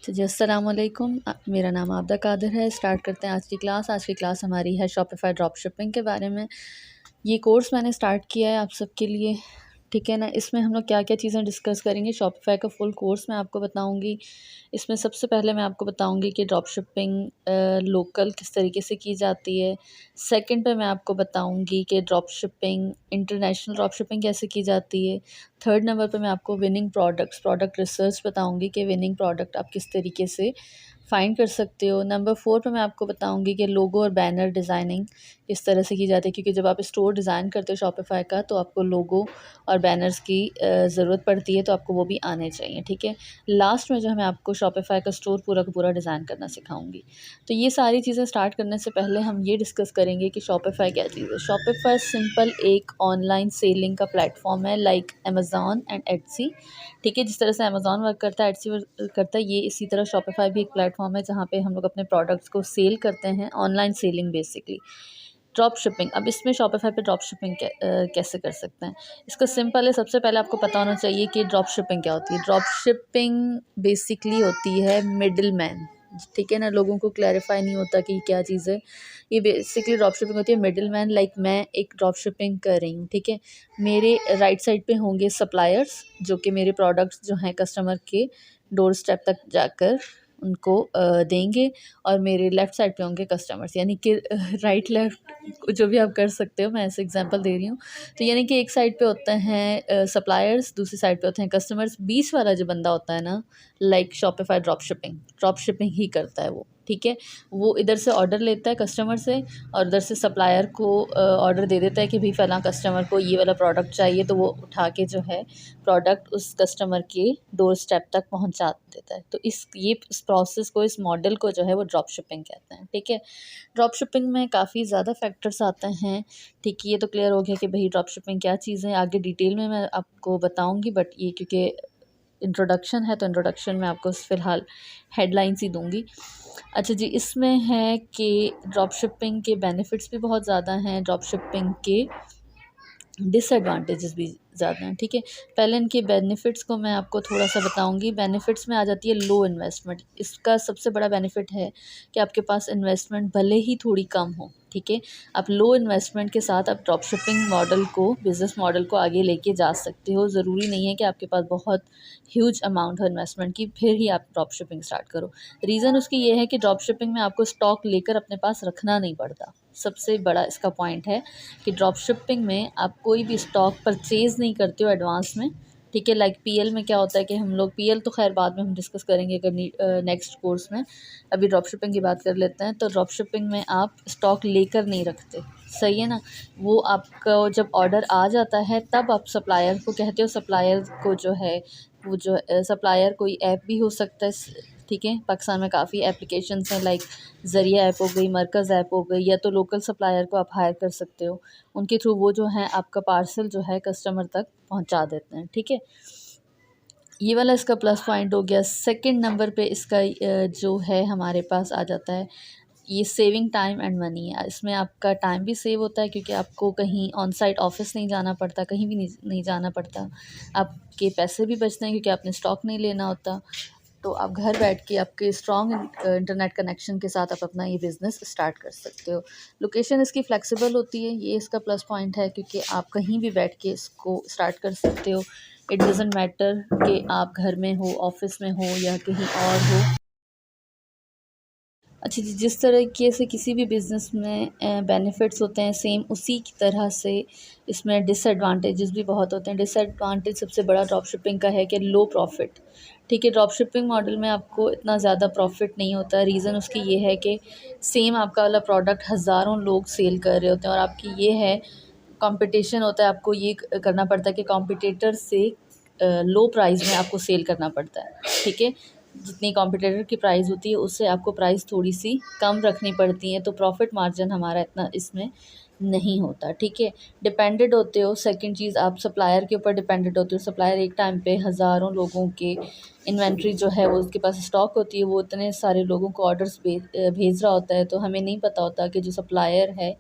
तो जी अस्सलामुअलैकुम, मेरा नाम आबदा कादिर है। स्टार्ट करते हैं आज की क्लास। आज की क्लास हमारी है शॉपिफ़ाई ड्रॉप शिपिंग के बारे में। ये कोर्स मैंने स्टार्ट किया है आप सबके लिए, ठीक है ना। इसमें हम लोग क्या-क्या चीज़ें डिस्कस करेंगे, शॉपिफ़ाई का फुल कोर्स मैं आपको बताऊँगी। इसमें सबसे पहले मैं आपको बताऊँगी कि ड्रॉप शिपिंग लोकल किस तरीके से की जाती है। सेकंड पे मैं आपको बताऊँगी कि drop shipping international drop shipping कैसे की जाती है। थर्ड नंबर पे मैं आपको विनिंग प्रोडक्ट रिसर्च बताऊँगी कि विनिंग प्रोडक्ट आप किस तरीके से फ़ाइंड कर सकते हो। नंबर 4 पे मैं आपको बताऊँगी कि लोगो और बैनर डिज़ाइनिंग किस तरह से की जाती है, क्योंकि जब आप स्टोर डिज़ाइन करते हो शॉपिफ़ाई का तो आपको लोगो और बैनर्स की ज़रूरत पड़ती है, तो आपको वो भी आने चाहिए, ठीक है। लास्ट में जो है मैं आपको शॉपिफ़ाई का स्टोर पूरा का पूरा डिज़ाइन करना सिखाऊँगी। तो ये सारी चीज़ें स्टार्ट करने से पहले हम ये डिस्कस करेंगे कि शॉपिफ़ाई क्या चीज़ है। शॉपिफ़ाई सिंपल एक ऑनलाइन सेलिंग का प्लेटफ़ॉर्म है, लाइक अमेज़न एंड एट्सी, ठीक है। जिस तरह से अमेज़न वर्क करता है, एट्सी वर्क करता है, ये इसी तरह शॉपिफ़ाई भी एक प्लेटफ़ॉर्म है जहाँ पे हम लोग अपने प्रोडक्ट्स को सेल करते हैं, online selling basically. Drop shipping, अब इसमें शॉपिफ़ाई पे ड्रॉप शिपिंग कैसे कर सकते हैं। इसका सिंपल है, सबसे पहले आपको पता होना चाहिए कि ड्रॉप शिपिंग क्या होती है। ड्रॉप शिपिंग बेसिकली होती है मिडल मैन, ठीक है ना। लोगों को क्लैरिफाई नहीं होता कि क्या चीज़ है। ये बेसिकली ड्रॉप शिपिंग होती है मिडल मैन, लाइक मैं एक ड्रॉप शिपिंग कर रही हूँ, ठीक है। मेरे राइट साइड पे होंगे सप्लायर्स, जो कि मेरे प्रोडक्ट्स जो हैं कस्टमर के डोर स्टेप तक जाकर उनको देंगे, और मेरे लेफ़्ट साइड पे होंगे कस्टमर्स, यानी कि राइट लेफ़्ट जो भी आप कर सकते हो, मैं ऐसे एग्जांपल दे रही हूँ। तो यानी कि एक साइड पे होते हैं सप्लायर्स, दूसरी साइड पे होते हैं कस्टमर्स। बीच वाला जो बंदा होता है ना, लाइक शॉपिफ़ाई ड्रॉप शिपिंग ही करता है वो, ठीक है। वो इधर से ऑर्डर लेता है कस्टमर से, और उधर से सप्लायर को ऑर्डर दे देता है कि भाई फ़लाँ कस्टमर को ये वाला प्रोडक्ट चाहिए, तो वो उठा के जो है प्रोडक्ट उस कस्टमर के डोर स्टेप तक पहुंचा देता है। तो इस प्रोसेस को, इस मॉडल को जो है वो ड्रॉप शिपिंग कहते हैं, ठीक है। ड्रॉप शिपिंग में काफ़ी ज़्यादा फैक्टर्स आते हैं, ठीक है। ये तो क्लियर हो गया कि भाई ड्रॉप शिपिंग क्या चीज़ है। आगे डिटेल में मैं आपको बताऊंगी, बट ये क्योंकि इंट्रोडक्शन है तो इंट्रोडक्शन में आपको फ़िलहाल हेडलाइंस ही दूंगी। अच्छा जी, इसमें है कि ड्रॉप शिपिंग के बेनिफिट्स भी बहुत ज़्यादा हैं, ड्रॉप शिपिंग के डिसएडवांटेजेस भी ज़्यादा हैं, ठीक है। पहले इनके बेनिफिट्स को मैं आपको थोड़ा-सा बताऊँगी। बेनिफिट्स में आ जाती है लो इन्वेस्टमेंट। इसका सबसे बड़ा बेनिफिट है कि आपके पास इन्वेस्टमेंट भले ही थोड़ी कम हो, ठीक है। आप लो इन्वेस्टमेंट के साथ आप ड्रॉप शिपिंग मॉडल को, बिज़नेस मॉडल को आगे लेके जा सकते हो। ज़रूरी नहीं है कि आपके पास बहुत ह्यूज अमाउंट हो इन्वेस्टमेंट की, फिर ही आप ड्रॉप शिपिंग स्टार्ट करो। रीज़न उसकी ये है कि ड्रॉप शिपिंग में आपको स्टॉक लेकर अपने पास रखना नहीं पड़ता। सबसे बड़ा इसका पॉइंट है कि ड्रॉप शिपिंग में आप कोई भी स्टॉक परचेज़ नहीं करते हो एडवांस में, ठीक है। लाइक पीएल में क्या होता है कि हम लोग, पीएल तो खैर बाद में हम डिस्कस करेंगे अगर नेक्स्ट कोर्स में, अभी ड्रॉप शिपिंग की बात कर लेते हैं। तो ड्रॉप शिपिंग में आप स्टॉक लेकर नहीं रखते, सही है ना। वो आपका जब ऑर्डर आ जाता है तब आप सप्लायर को कहते हो। सप्लायर को जो है वो जो सप्लायर कोई ऐप भी हो सकता है, ठीक है। पाकिस्तान में काफ़ी एप्लीकेशंस हैं, लाइक ज़रिया ऐप हो गई, मरकज़ ऐप हो गई, या तो लोकल सप्लायर को आप हायर कर सकते हो। उनके थ्रू वो जो है आपका पार्सल जो है कस्टमर तक पहुंचा देते हैं, ठीक है। ये वाला इसका प्लस पॉइंट हो गया। सेकंड नंबर पे इसका जो है हमारे पास आ जाता है, ये सेविंग टाइम एंड मनी है। इसमें आपका टाइम भी सेव होता है, क्योंकि आपको कहीं ऑन साइट ऑफिस नहीं जाना पड़ता, कहीं भी नहीं जाना पड़ता। आपके पैसे भी बचते हैं, क्योंकि आपने स्टॉक नहीं लेना होता। तो आप घर बैठ के आपके स्ट्रॉन्ग इंटरनेट कनेक्शन के साथ आप अपना ये बिज़नेस स्टार्ट कर सकते हो। लोकेशन इसकी फ़्लेक्सिबल होती है, ये इसका प्लस पॉइंट है, क्योंकि आप कहीं भी बैठ के इसको स्टार्ट कर सकते हो। इट डज़न्ट मैटर कि आप घर में हो, ऑफ़िस में हो, या कहीं और हो। अच्छा जी, जिस तरीके से किसी भी बिज़नेस में बेनिफिट्स होते हैं, सेम उसी की तरह से इसमें डिसएडवांटेजेस भी बहुत होते हैं। डिसएडवांटेज सबसे बड़ा ड्रॉप शिपिंग का है कि लो प्रॉफिट, ठीक है। ड्रॉप शिपिंग मॉडल में आपको इतना ज़्यादा प्रॉफिट नहीं होता। रीज़न उसकी ये है कि सेम आपका वाला प्रोडक्ट हज़ारों लोग सेल कर रहे होते हैं, और आपकी ये है कंपटीशन होता है। आपको ये करना पड़ता है कि कॉम्पिटिटर से लो प्राइस में आपको सेल करना पड़ता है, ठीक है। जितनी कॉम्पिटिटर की प्राइस होती है उससे आपको प्राइस थोड़ी सी कम रखनी पड़ती है, तो प्रॉफिट मार्जिन हमारा इतना इसमें नहीं होता, ठीक है। डिपेंडेंट होते हो, सेकंड चीज़ आप सप्लायर के ऊपर डिपेंडेंट होते हो। सप्लायर एक टाइम पे हज़ारों लोगों के इन्वेंट्री जो है वो उसके पास स्टॉक होती है, वो इतने सारे लोगों को ऑर्डर्स भेज रहा होता है, तो हमें नहीं पता होता कि जो सप्लायर है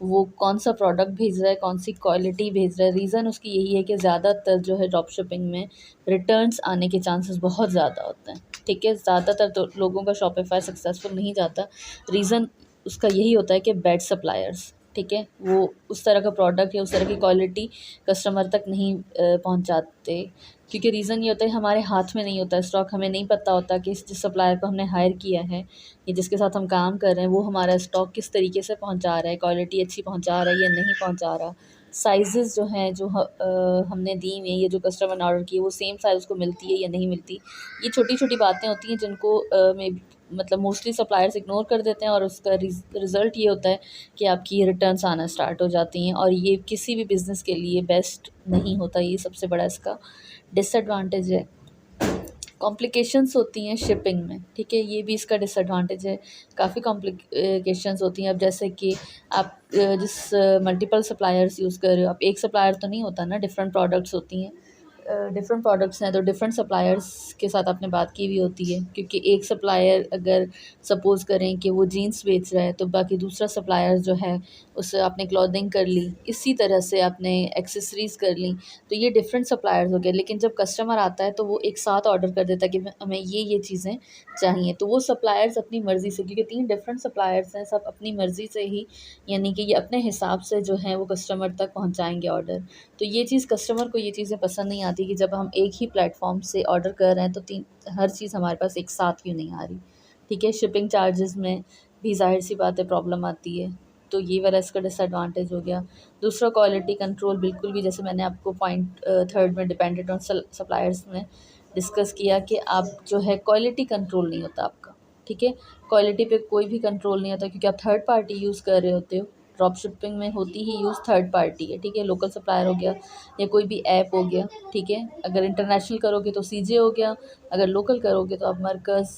वो कौन सा प्रोडक्ट भेज रहा है, कौन सी क्वालिटी भेज रहा है। रीज़न उसकी यही है कि ज़्यादातर जो है ड्रॉप शिपिंग में रिटर्न्स आने के चांसेस बहुत ज़्यादा होते हैं, ठीक है। ज़्यादातर तो लोगों का शॉपिफ़ाई सक्सेसफुल नहीं जाता, रीज़न उसका यही होता है कि बैड सप्लायर्स, ठीक है, वो उस तरह का प्रोडक्ट या उस तरह की क्वालिटी कस्टमर तक नहीं पहुंचाते, क्योंकि रीज़न ये होता है हमारे हाथ में नहीं होता स्टॉक, हमें नहीं पता होता कि जिस सप्लायर को हमने हायर किया है या जिसके साथ हम काम कर रहे हैं वो हमारा स्टॉक किस तरीके से पहुंचा रहा है, क्वालिटी अच्छी पहुंचा रहा है या नहीं पहुंचा रहा, साइज़ेस जो हैं जो हमने दी हुई हैं या जो कस्टमर ने ऑर्डर किए वो सेम साइज़ उसको मिलती है या नहीं मिलती। ये छोटी-छोटी बातें होती हैं जिनको मतलब मोस्टली सप्लायर्स इग्नोर कर देते हैं और उसका रिज़ल्ट ये होता है कि आपकी रिटर्न्स आना स्टार्ट हो जाती हैं और ये किसी भी बिज़नेस के लिए बेस्ट नहीं होता। ये सबसे बड़ा इसका डिसएडवांटेज है। कॉम्प्लिकेशंस होती हैं शिपिंग में, ठीक है, ये भी इसका डिसएडवांटेज है। काफ़ी कॉम्प्लिकेशंस होती हैं। अब जैसे कि आप जिस मल्टीपल सप्लायर्स यूज़ कर रहे हो, आप एक सप्लायर तो नहीं होता ना, डिफरेंट प्रोडक्ट्स होती हैं, डिफरेंट प्रोडक्ट्स हैं तो डिफरेंट सप्लायर्स के साथ आपने बात की हुई होती है, क्योंकि एक सप्लायर अगर सपोज़ करें कि वो जीन्स बेच रहा है तो बाकी दूसरा सप्लायर जो है उससे आपने क्लॉथिंग कर ली, इसी तरह से आपने एक्सेसरीज़ कर ली, तो ये डिफरेंट सप्लायर्स हो गए। लेकिन जब कस्टमर आता है तो वो एक साथ ऑर्डर कर देता है कि हमें ये चीज़ें चाहिए, तो वो सप्लायर्स अपनी मर्ज़ी से, क्योंकि 3 डिफरेंट सप्लायर्स हैं, सब अपनी मर्ज़ी से ही, यानी कि ये अपने हिसाब से जो है वो कस्टमर तक पहुँचाएँगे ऑर्डर। तो ये चीज़ कस्टमर को ये चीज़ें पसंद नहीं आती कि जब हम एक ही प्लेटफॉर्म से ऑर्डर कर रहे हैं तो हर चीज़ हमारे पास एक साथ क्यों नहीं आ रही, ठीक है। शिपिंग चार्जेस में भी ज़ाहिर सी बात है प्रॉब्लम आती है, तो ये वाला इसका डिसएडवांटेज हो गया। दूसरा क्वालिटी कंट्रोल बिल्कुल भी, जैसे मैंने आपको पॉइंट थर्ड में डिपेंडेंट ऑन सप्लायर्स में डिस्कस किया कि आप जो है क्वालिटी कंट्रोल नहीं होता आपका, ठीक है। क्वालिटी पे कोई भी कंट्रोल नहीं होता क्योंकि आप थर्ड पार्टी यूज़ कर रहे होते हो। ड्रॉप शिपिंग में होती ही यूज़ थर्ड पार्टी है, ठीक है, लोकल सप्लायर हो गया या कोई भी ऐप हो गया, ठीक है। अगर इंटरनेशनल करोगे तो सीजे हो गया, अगर लोकल करोगे तो आप मरकज़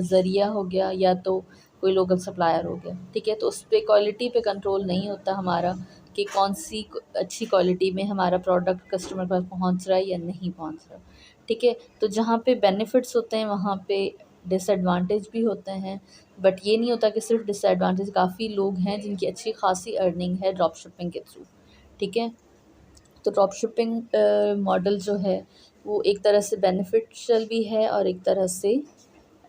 ज़रिया हो गया या तो कोई लोकल सप्लायर हो गया, ठीक है। तो उस पे क्वालिटी पे कंट्रोल नहीं होता हमारा कि कौन सी अच्छी क्वालिटी में हमारा प्रोडक्ट कस्टमर पास पहुंच रहा है या नहीं पहुंच रहा, ठीक है। तो जहाँ पे बेनिफिट्स होते हैं वहाँ पे डिसएडवांटेज भी होते हैं, बट ये नहीं होता कि सिर्फ डिसएडवांटेज, काफ़ी लोग हैं जिनकी अच्छी खासी अर्निंग है ड्रॉप शिपिंग के थ्रू, ठीक है। तो ड्रॉप शिपिंग मॉडल जो है वो एक तरह से बेनिफिशियल भी है और एक तरह से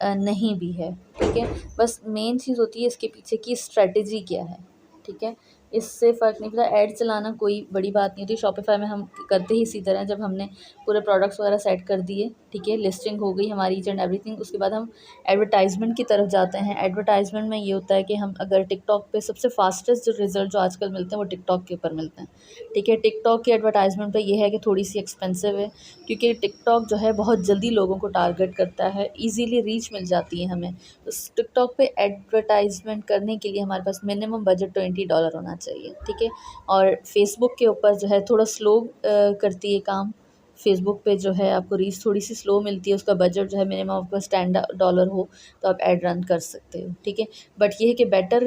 नहीं भी है, ठीक है। बस मेन चीज़ होती है इसके पीछे की स्ट्रेटजी क्या है, ठीक है। इससे फ़र्क नहीं पड़ता, ऐड चलाना कोई बड़ी बात नहीं होती। शॉपिफ़ाई में हम करते ही इसी तरह, जब हमने पूरे प्रोडक्ट्स वगैरह सेट कर दिए, ठीक है, लिस्टिंग हो गई हमारी ईच एंड एवरीथिंग, उसके बाद हम एडवर्टाइजमेंट की तरफ जाते हैं। एडवर्टाइजमेंट में ये होता है कि हम अगर टिकटॉक पे सबसे फास्टेस्ट जो रिज़ल्ट जो आजकल मिलते हैं वो टिकटॉक के ऊपर मिलते हैं, ठीक है। टिकटॉक की एडवर्टाइजमेंट पे ये है कि थोड़ी सी एक्सपेंसिव है, क्योंकि टिकटॉक जो है बहुत जल्दी लोगों को टारगेट करता है, ईज़िली रीच मिल जाती है हमें। तो टिकटॉक पे एडवर्टाइजमेंट करने के लिए हमारे पास मिनिमम बजट $20 होना चाहिए, ठीक है। और फेसबुक के ऊपर जो है थोड़ा स्लो करती है काम। फेसबुक पे जो है आपको रीच थोड़ी सी स्लो मिलती है, उसका बजट जो है मिनिमम आपके पास $10 हो तो आप ऐड रन कर सकते हो, ठीक है। बट ये है कि बेटर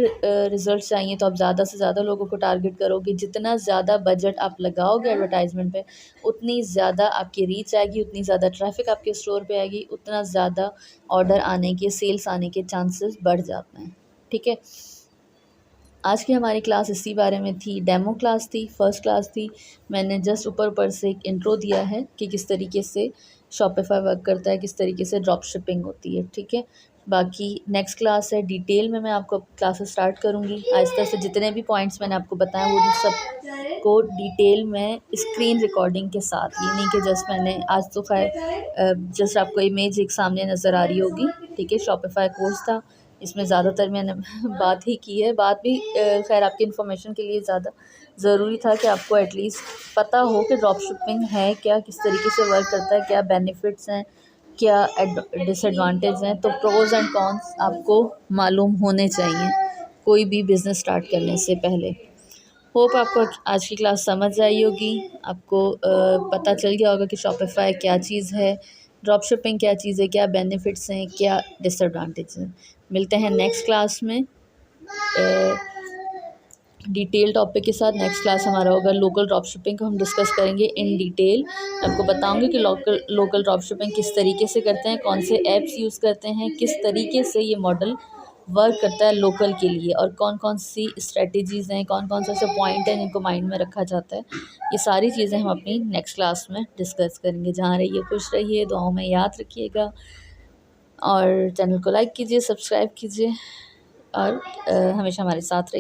रिज़ल्ट चाहिए तो आप ज़्यादा से ज़्यादा लोगों को टारगेट करोगे। जितना ज़्यादा बजट आप लगाओगे एडवर्टाइजमेंट पे उतनी ज़्यादा आपकी रीच आएगी, उतनी ज़्यादा ट्रैफिक आपके स्टोर पे आएगी, उतना ज़्यादा ऑर्डर आने के, सेल्स आने के चांसेस बढ़ जाते हैं, ठीक है। आज की हमारी क्लास इसी बारे में थी, डेमो क्लास थी, फर्स्ट क्लास थी। मैंने जस्ट ऊपर से एक इंट्रो दिया है कि किस तरीके से शॉपिफ़ाई वर्क करता है, किस तरीके से ड्रॉप शिपिंग होती है, ठीक है। बाकी नेक्स्ट क्लास है, डिटेल में मैं आपको क्लासेस स्टार्ट करूँगी आहिस्ता से। जितने भी पॉइंट्स मैंने आपको बताए वो सब को डिटेल में स्क्रीन रिकॉर्डिंग के साथ, ये नहीं कि जस्ट मैंने आज तो खैर जस्ट आपको इमेज एक सामने नज़र आ रही होगी, ठीक है। शॉपिफ़ाई कोर्स था, इसमें ज़्यादातर मैंने बात ही की है। बात भी खैर आपकी इन्फॉर्मेशन के लिए ज़्यादा ज़रूरी था कि आपको एटलीस्ट पता हो कि ड्रॉप शिपिंग है क्या, किस तरीके से वर्क करता है, क्या बेनिफिट्स हैं, क्या डिसएडवांटेज हैं। तो प्रोज़ एंड कॉन्स आपको मालूम होने चाहिए कोई भी बिज़नेस स्टार्ट करने से पहले। होप आपको आज की क्लास समझ आई होगी, आपको पता चल गया होगा कि शॉपिफ़ाई क्या चीज़ है, ड्रॉप शिपिंग क्या चीज़ है, क्या बेनिफिट्स हैं, क्या डिसएडवांटेज हैं। मिलते हैं नेक्स्ट क्लास में डिटेल टॉपिक के साथ। नेक्स्ट क्लास हमारा होगा लोकल ड्रॉप शिपिंग को हम डिस्कस करेंगे इन डिटेल। आपको बताऊंगी कि लोकल ड्रॉप शिपिंग किस तरीके से करते हैं, कौन से ऐप्स यूज़ करते हैं, किस तरीके से ये मॉडल वर्क करता है लोकल के लिए, और कौन कौन सी स्ट्रेटजीज़ हैं, कौन कौन से ऐसे पॉइंट हैं जिनको माइंड में रखा जाता है। ये सारी चीज़ें हम अपनी नेक्स्ट क्लास में डिस्कस करेंगे। जहाँ रहिए खुश रहिए, दुआओं में याद रखिएगा। और चैनल को लाइक कीजिए, सब्सक्राइब कीजिए और हमेशा हमारे साथ रहिए।